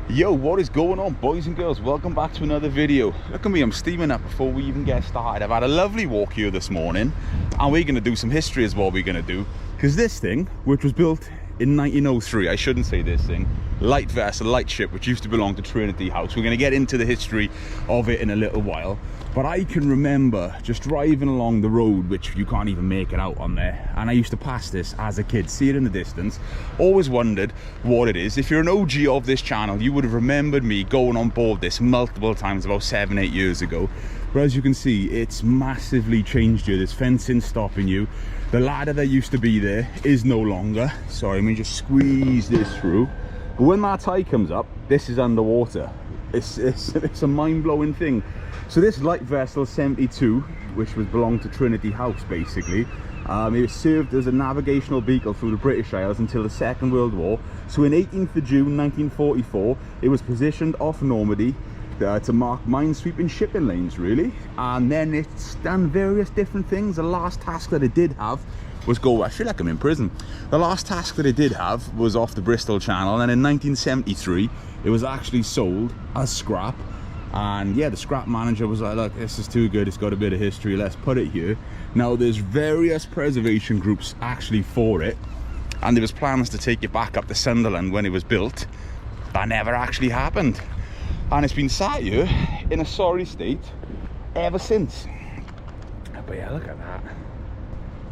Yo, what is going on, boys and girls? Welcome back to another video. Look at me, I'm steaming up before we even get started. I've had a lovely walk here this morning, and we're going to do some history is what we're going to do, because this thing, which was built in 1903, I shouldn't say this thing, light vessel, Lightship, which used to belong to Trinity House. We're going to get into the history of it in a little while, but I can remember just driving along the road, which you can't even make it out on there, and I used to pass this as a kid, see it in the distance, always wondered what it is. If you're an OG of this channel, you would have remembered me going on board this multiple times about 7-8 years ago. But as you can see, it's massively changed here. There's fencing stopping you. The ladder that used to be there is no longer. Sorry, let me just squeeze this through. But when that tide comes up, this is underwater. It's a mind-blowing thing. So this light vessel 72, which belonged to Trinity House basically, it served as a navigational beacon through the British Isles until the Second World War. So in 18th of June 1944, it was positioned off Normandy to mark mine-sweeping shipping lanes, really. And then it's done various different things. The last task that it did have was I feel like I'm in prison. The last task that it did have was off the Bristol Channel, and in 1973 it was actually sold as scrap. And yeah, the scrap manager was like, look, this is too good, it's got a bit of history, let's put it here. Now there's various preservation groups actually for it, and there was plans to take it back up to Sunderland when it was built. That never actually happened, and it's been sat here in a sorry state ever since. But yeah, look at that.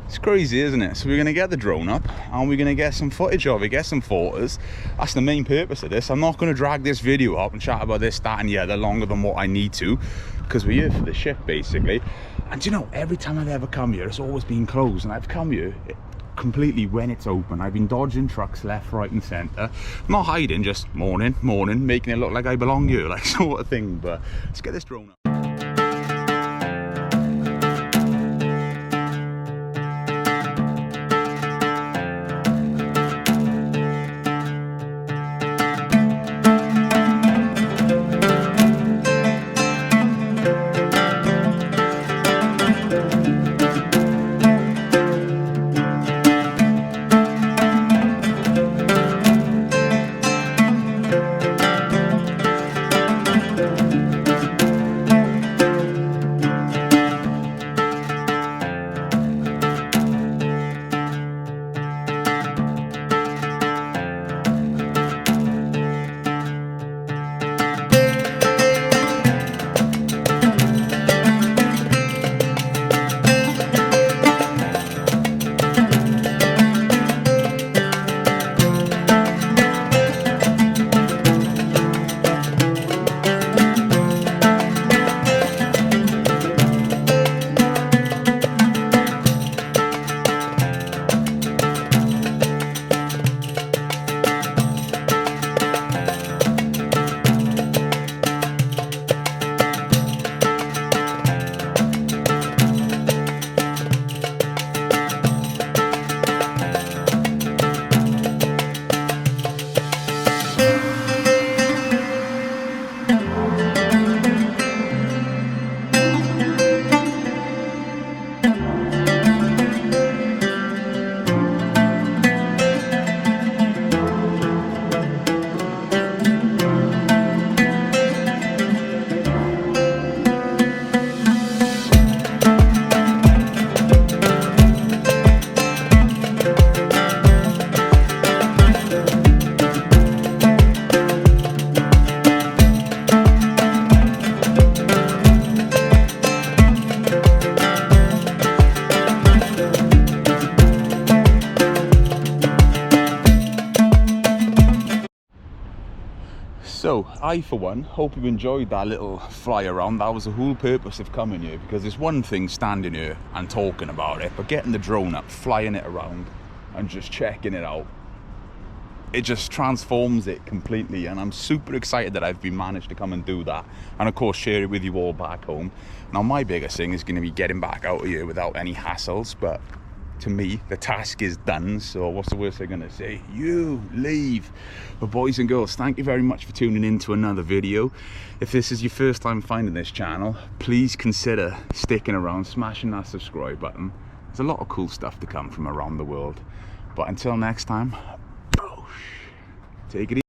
It's crazy, isn't it? So we're going to get the drone up and we're going to get some footage of it, get some photos. That's the main purpose of this. I'm not going to drag this video up and chat about this, that and the other longer than what I need to, because we're here for the ship basically. And you know, every time I've ever come here, it's always been closed, and I've come here completely when it's open. I've been dodging trucks left, right and centre, not hiding, just morning, making it look like I belong here, like sort of thing. But let's get this drone up. So I, for one, hope you enjoyed that little fly around. That was the whole purpose of coming here, because there's one thing standing here and talking about it, but getting the drone up, flying it around and just checking it out, it just transforms it completely. And I'm super excited that I've been managed to come and do that, and of course share it with you all back home. Now my biggest thing is going to be getting back out of here without any hassles, but to me, the task is done. So what's the worst they're gonna say? You leave. But boys and girls, thank you very much for tuning in to another video. If this is your first time finding this channel, please consider sticking around, smashing that subscribe button. There's a lot of cool stuff to come from around the world. But until next time, take it easy.